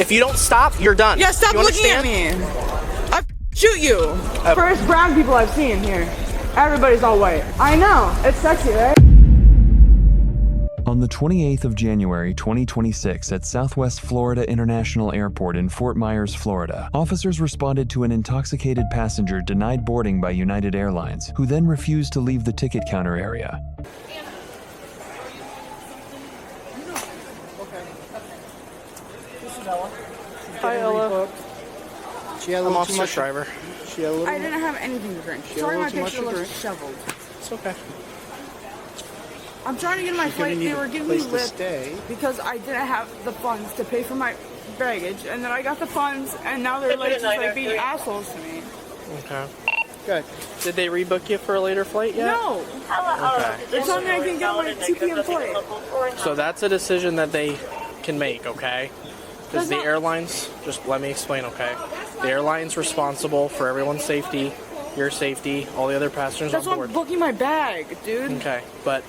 If you don't stop, you're done. Yeah, stop looking at me. I shoot you. First brown people I've seen here. Everybody's all white. I know. It's sexy, right? On the 28th of January 2026 at Southwest Florida International Airport in Fort Myers, Florida, officers responded to an intoxicated passenger denied boarding by United Airlines, who then refused to leave the ticket counter area. Hi, Ella. I'm officer driver. I didn't have anything to drink. Sorry, my picture looks shoveled. It's okay. I'm trying to get my flight. They were giving me lift because I didn't have the funds to pay for my baggage, and then I got the funds, and now they're like just like being assholes to me. Okay. Good. Did they rebook you for a later flight yet? No. Okay. They told me I can get my 2 p.m. flight. So that's a decision that they can make, okay? Because the airlines, just let me explain, okay? The airline's responsible for everyone's safety, your safety, all the other passengers on board. That's why I'm booking my bag, dude. Okay, but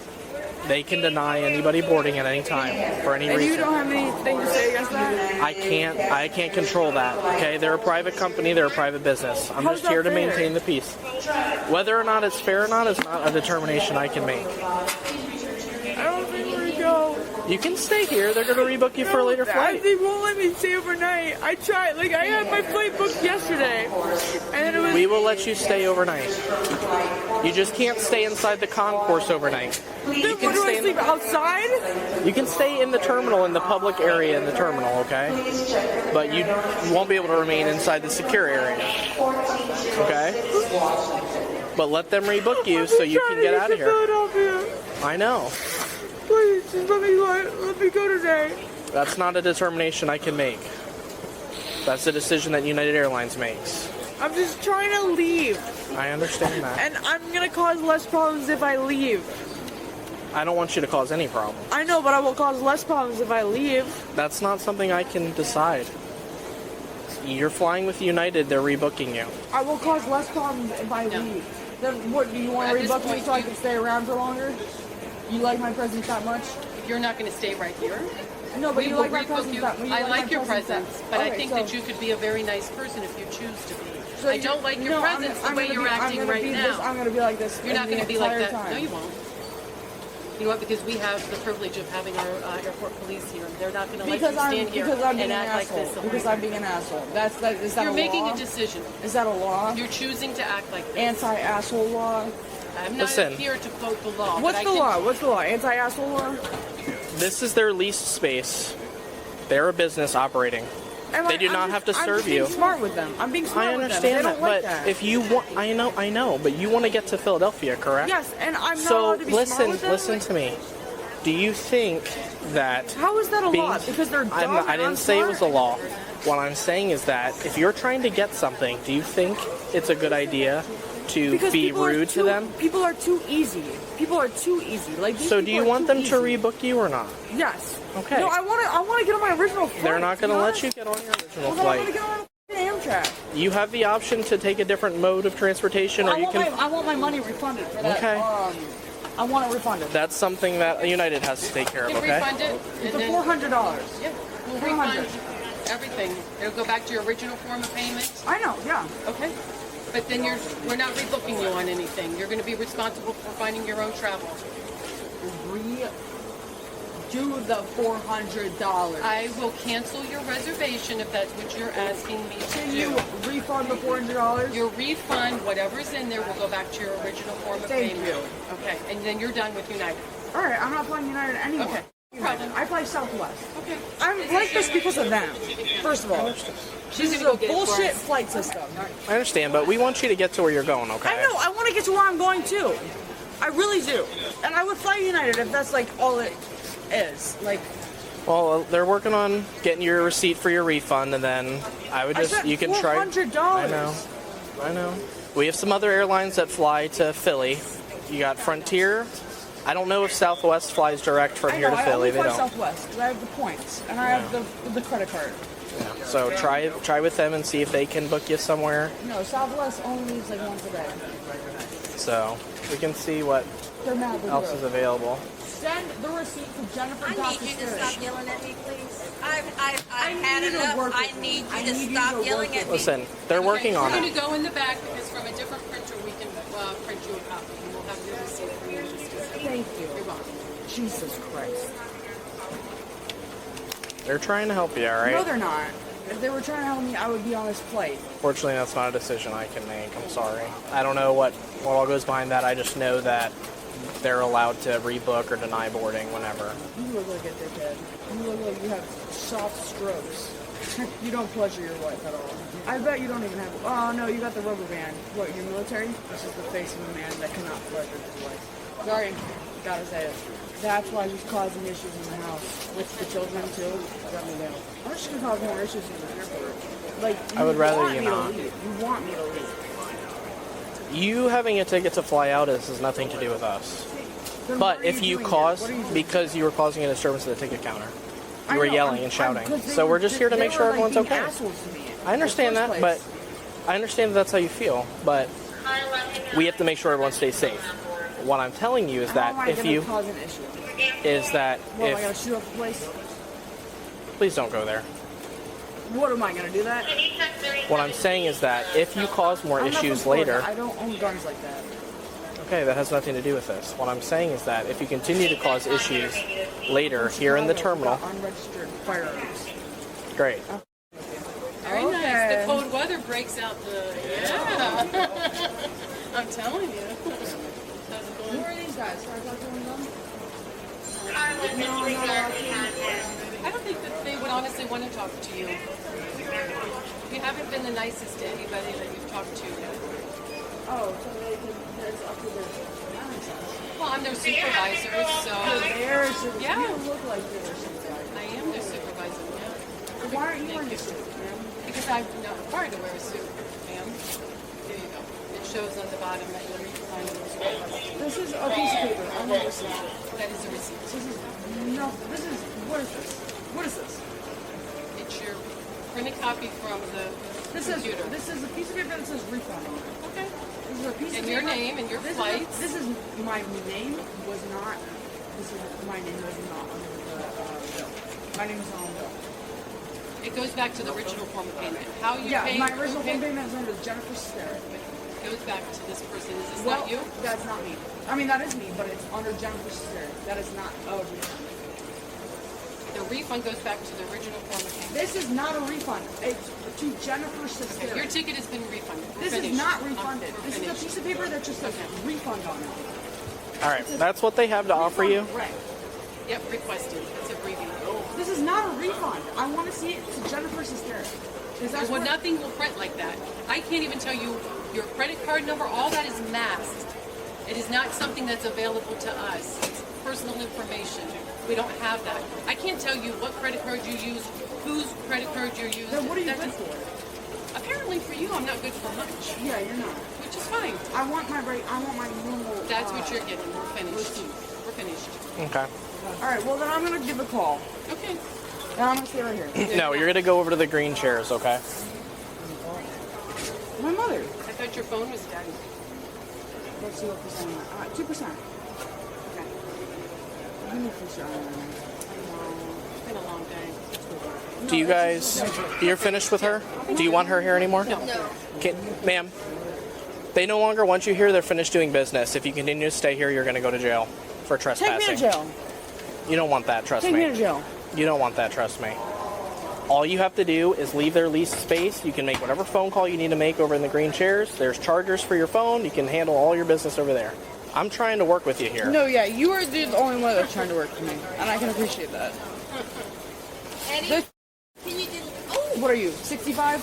they can deny anybody boarding at any time for any reason. And you don't have anything to say against that? I can't control that, okay? They're a private company, they're a private business. I'm just here to maintain the peace. Whether or not it's fair or not is not a determination I can make. I don't think we're gonna go. You can stay here. They're going to rebook you for a later flight. They won't let me stay overnight. I tried. Like, I had my flight booked yesterday. And then it was... We will let you stay overnight. You just can't stay inside the concourse overnight. You can stay sleep outside? You can stay in the terminal, in the public area in the terminal, okay? But you won't be able to remain inside the secure area. Okay? But let them rebook you so you can get out of here. I know. Please, just let me go today. That's not a determination I can make. That's a decision that United Airlines makes. I'm just trying to leave. I understand that. And I'm going to cause less problems if I leave. I don't want you to cause any problems. I know, but I will cause less problems if I leave. That's not something I can decide. You're flying with United, they're rebooking you. I will cause less problems if I leave. Then what, do you want to rebook me so I can stay around for longer? You like my presence that much? You're not going to stay right here. No, but you like my presence that much. I like your presence, but I think that you could be a very nice person if you choose to be. So I don't like your presence the way you're acting right now. I'm going to be like this. You're not going to be like that. Time. No, you won't. You know what? Because we have the privilege of having our airport police here. They're not going to let you stand here and act like this. Because I'm being an asshole. Is that a law? You're making a decision. Is that a law? You're choosing to act like this. Anti-asshole law? I'm not here to quote the law. What's the law? What's the law? Anti-asshole law? This is their leased space. They're a business operating. They do not have to serve you. I'm being smart with them. I'm being smart with them. I understand that, but if you want, I know, but you want to get to Philadelphia, correct? Yes, and I'm not allowed to be smart with them. Listen to me. Do you think that... How is that a law? Because they're dumb. I didn't say it was a law. What I'm saying is that if you're trying to get something, do you think it's a good idea to be rude to them? People are too easy. People are too easy. Like, so do you want them to rebook you or not? Yes. Okay. No, I want to get on my original flight. They're not going to let you get on your original flight. I want to get on Amtrak. You have the option to take a different mode of transportation, or you can... I want my money refunded for that. Okay. I want it refunded. That's something that United has to take care of, okay? Refund it. The $400. Yeah, we'll refund everything. It'll go back to your original form of payment. I know, yeah. Okay. But then we're not rebooking you on anything. You're going to be responsible for finding your own travel. Do the $400. I will cancel your reservation if that's what you're asking me to do. Can you refund the $400? Your refund, whatever's in there, will go back to your original form of payment. Thank you. Okay, and then you're done with United. All right, I'm not flying United anymore. Okay. I fly Southwest. Okay. I'm like this because of them. First of all, this is a bullshit flight system. I understand, but we want you to get to where you're going, okay? I know. I want to get to where I'm going too. I really do. And I would fly United if that's like all it is. Like. Well, they're working on getting your receipt for your refund, and then I would just you can try. $400. I know. We have some other airlines that fly to Philly. You got Frontier. I don't know if Southwest flies direct from here to Philly. They don't. I Southwest because I have the points and I have the credit card. Yeah. So try with them and see if they can book you somewhere. No, Southwest only leaves like once a day. So we can see what else is available. Send the receipt to Jennifer. I need you to stop yelling at me, please. I've had enough. I need you to stop yelling at me. Listen, they're working on We're it. going to go in the back because from a different printer we can print you a copy. And we'll have your receipt for you. Thank you. You're welcome. Jesus Christ. They're trying to help you, all right? No, they're not. If they were trying to help me, I would be on this flight. Fortunately, that's not a decision I can make. I'm sorry. I don't know what all goes behind that. I just know that they're allowed to rebook or deny boarding whenever. You look like a dickhead. You look like you have soft strokes. You don't pleasure your wife at all. I bet you don't even have... Oh, no, you got the rubber band. What, you're military? This is the face of a man that cannot pleasure his wife. Sorry, gotta say it. That's why she's causing issues in the house. With the children, too. Got me down. I'm just gonna cause more issues in the airport. Like, I would rather want you me to not. leave. You want me to leave. You having a ticket to fly out has nothing to do with us. Then But what are if you doing cause, here? What are you doing? because you were causing a disturbance at the ticket counter, I you were know, yelling I'm- and shouting. because they So were we're just here to they make were, sure like, everyone's being okay. assholes to me I understand in the that, first but place. I understand that that's how you feel. But we have to make sure everyone stays safe. What I'm telling you is How am that I if gonna you cause an issue? is that What, am I gonna if shoot up the place? please don't go there. What am I gonna do that? What I'm saying is that if you cause more I'm not from issues Florida. later, I don't own guns like that. okay, that has nothing to do with this. What I'm saying is that if you continue to cause issues later here in the terminal, Unregistered firearms. great. Very nice. Okay. The cold weather breaks out the... Yeah. I'm telling you. How's it Who going? are these guys? Can I talk to one of them? I don't think that they would honestly want to talk to you. You haven't been the nicest to anybody that you've talked to yet. Oh, so they can, it's up to their managers. Well, I'm their supervisor, so... They're super- Yeah. You don't look like they're supervisor. I am their supervisor, yeah. Why aren't you wearing a suit, man? Because I'm not required to wear a suit, ma'am. There you go. It shows on the bottom that you're required to wear a suit. This is a piece of paper. I want this. That is a receipt. This is no. This is what is this? What is this? It's your printed copy from the computer. This is a piece of paper that says refund on it. Okay. This is a piece And of your paper. name and your This is flights. This is my name was not. This is my name was not on the bill. My name is not on the bill. It goes back to the original form of payment. How you Yeah, pay? my original form payment is under Jennifer Sterrett. It goes back to this person. Is this Well, not you? that's not me. I mean, that is me, but it's under Jennifer Sterrett. That is not a refund. The refund goes back to the original form of payment. This is not a refund. It's to Jennifer Sterrett. Your ticket has been refunded. We're This is finished. not refunded. We're This is a finished. piece of paper that just says refund on it. All right, that's what they have to offer you. Right. Yep, requested. It's a briefing. This is not a refund. I want to see it to Jennifer Sterrett. Well, nothing will print like that. I can't even tell you your credit card number. All that is masked. It is not something that's available to us. It's personal information. We don't have that. I can't tell you what credit card you use, whose credit card you're using. Then what are you That good does- for? Apparently for you, I'm not good for much, Yeah, you're not. which is fine. I want my normal. That's what you're getting. We're finished. receipt. We're finished. Okay. All right. Well, then I'm gonna give a call. Okay. And I'm gonna stay right here. No, you're gonna go over to the green chairs, okay? My mother. I thought your phone was dead. Let's see what percent. 2%. Okay. Give me for sure. It's been a long day. Do you guys? You're finished with her? Do you want her here anymore? No. Okay, ma'am. They no longer want you here. They're finished doing business. If you continue to stay here, you're gonna go to jail for Take trespassing. me to jail. You don't want that. Trust Take me. me to jail. You don't want that. Trust me. All you have to do is leave their leased space. You can make whatever phone call you need to make over in the green chairs. There's chargers for your phone. You can handle all your business over there. I'm trying to work with you here. No, yeah, you are the only one that's trying to work for me, and I can appreciate that. Eddie, can you do? Oh, What are you, 65?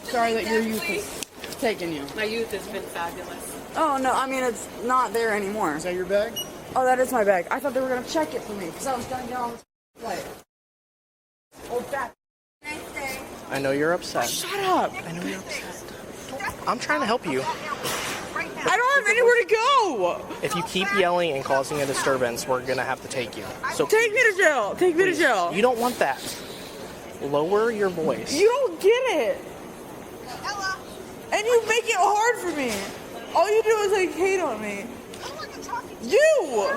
Sorry that your youth is taking you. My youth has been fabulous. Oh, no, I mean, it's not there anymore. Is that your bag? Oh, that is my bag. I thought they were going to check it for me, because I was going to get on this flight. Oh, that. nice day. I know you're upset. Shut up. I know you're upset. I'm trying to help you. I don't have anywhere to go. If you keep yelling and causing a disturbance, we're gonna have to take you. So Take me to jail. Take me to jail. you don't want that. Lower your voice. You don't get it. And you make it hard for me. All you do is like hate on me. You.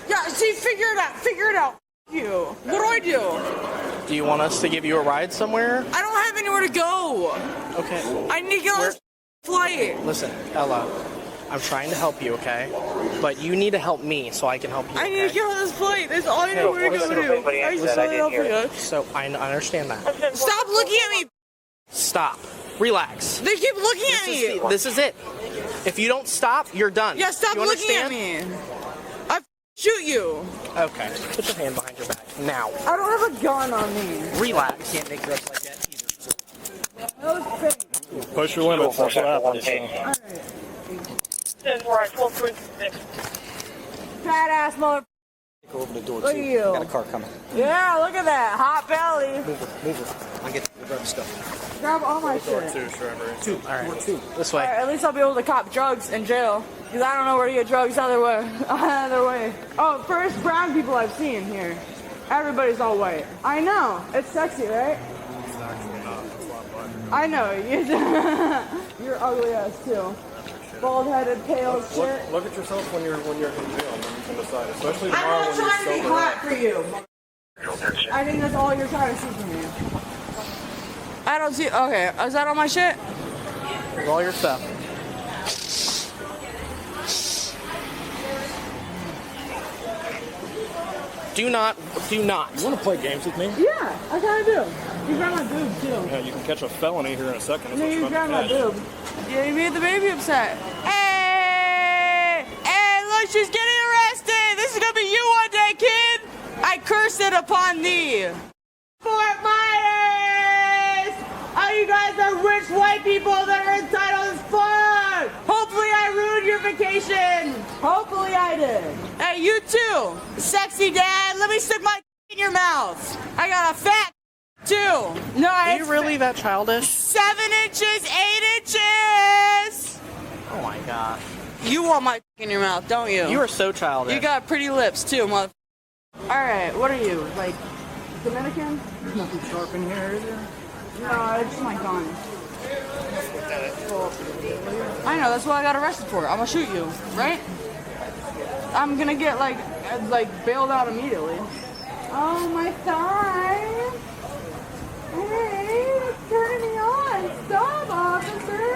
Yeah, see, figure it out. Figure it out. you. What do? Do you want us to give you a ride somewhere? I don't have anywhere to go. Okay. I need to get on this flight. Listen, Ella, I'm trying to help you, okay? But you need to help me so I can help you. I need to get on this flight. That's all I know where to go to. I just want to help you. So I understand that. Stop looking at me. Stop. Relax. They keep looking at me. This is it. If you don't stop, you're done. Yeah, stop You looking at understand? me. I shoot you. Okay. Put your hand behind your back. Now. I don't have a gun on me. Relax. Can't make threats like that either. That was fake. Push your limits, that's what happens. Fat ass mother. Go over the door Look too. at you. Got a car coming. Yeah, look at that. Hot belly. Move it. I'll get the grab stuff. Grab all my shit. Two. All right. This way. Alright, at least I'll be able to cop drugs in jail. Because I don't know where to get drugs other way. Oh, first brown people I've seen here. Everybody's all white. I know. It's sexy, right? I know. You're ugly ass too. Bald-headed, pale shit. Look at yourself when you're in jail and then you can decide. Especially I'm tomorrow not when trying to be you're hot sober. for you. I think that's all you're trying to see from me. I don't see. Okay, is that all my shit? All your stuff. Do not. You want to play games with me? Yeah, I kind of do. You grab my boob too. Yeah, you can catch a felony here in a second. That's No, what you you're grab about my to catch. boob. Yeah, you made the baby upset. Hey, look, she's getting arrested. This is gonna be you one day, kid. I curse it upon thee. Fort Myers! Oh, you guys are rich white people that are entitled as fuck. Hopefully I ruined your vacation. Hopefully I did. Hey, you too. Sexy dad, let me stick my in your mouth. I got a fat too. No, Are you really that childish? 7 inches, 8 inches. Oh my gosh. You want my in your mouth, don't you? You are so childish. You got pretty lips too, mother. All right, what are you, like Dominican? There's nothing sharp in here, is there? No, it's my gun. I know, that's what I got arrested for. I'm gonna shoot you, right? I'm gonna get like bailed out immediately. Oh, my thigh. Hey, it's turning me on. Stop, officer.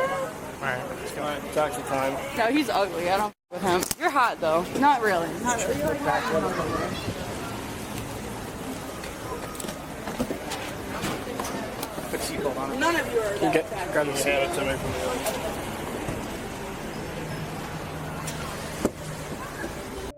Alright, taxi time. No, he's ugly. I don't with him. You're hot though. Not really. Not really. You're like Put seatbelt on it. none of you are that Get, fat. grab the seat. Hand it to me from the other.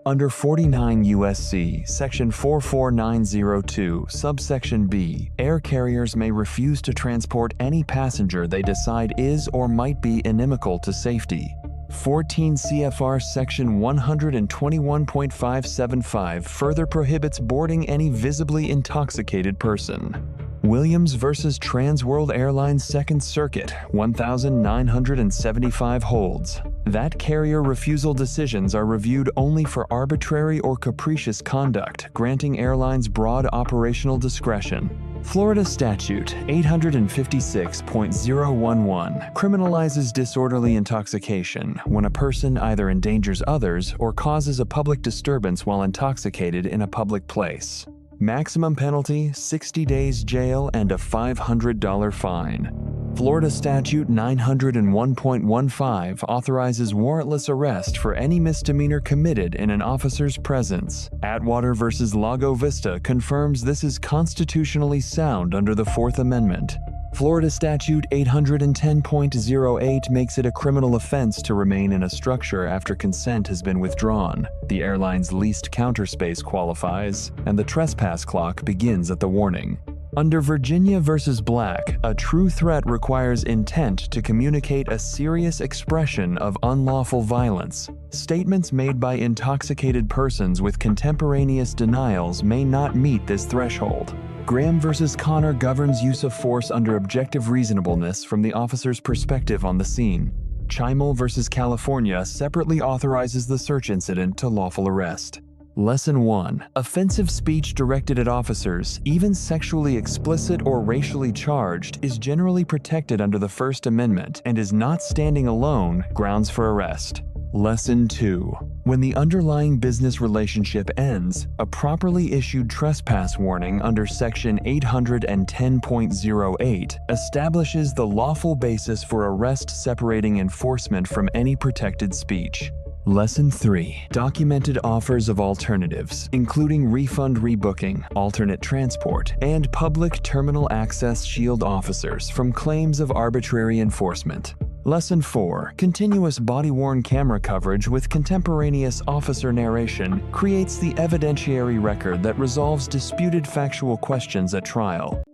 Under 49 U.S.C. Section 44902, subsection B, air carriers may refuse to transport any passenger they decide is or might be inimical to safety. 14 CFR Section 121.575 further prohibits boarding any visibly intoxicated person. Williams versus Trans World Airlines Second Circuit, 1975 holds. That carrier refusal decisions are reviewed only for arbitrary or capricious conduct, granting airlines broad operational discretion. Florida Statute 856.011 criminalizes disorderly intoxication when a person either endangers others or causes a public disturbance while intoxicated in a public place. Maximum penalty, 60 days jail and a $500 fine. Florida Statute 901.15 authorizes warrantless arrest for any misdemeanor committed in an officer's presence. Atwater v. Lago Vista confirms this is constitutionally sound under the Fourth Amendment. Florida Statute 810.08 makes it a criminal offense to remain in a structure after consent has been withdrawn. The airline's leased counter space qualifies, and the trespass clock begins at the warning. Under Virginia v. Black, a true threat requires intent to communicate a serious expression of unlawful violence. Statements made by intoxicated persons with contemporaneous denials may not meet this threshold. Graham v. Connor governs use of force under objective reasonableness from the officer's perspective on the scene. Chimel v. California separately authorizes the search incident to lawful arrest. Lesson 1. Offensive speech directed at officers, even sexually explicit or racially charged, is generally protected under the First Amendment and is not standing alone grounds for arrest. Lesson 2. When the underlying business relationship ends, a properly issued trespass warning under Section 810.08 establishes the lawful basis for arrest separating enforcement from any protected speech. Lesson 3. Documented offers of alternatives, including refund rebooking, alternate transport, and public terminal access shield officers from claims of arbitrary enforcement. Lesson 4. Continuous body-worn camera coverage with contemporaneous officer narration creates the evidentiary record that resolves disputed factual questions at trial.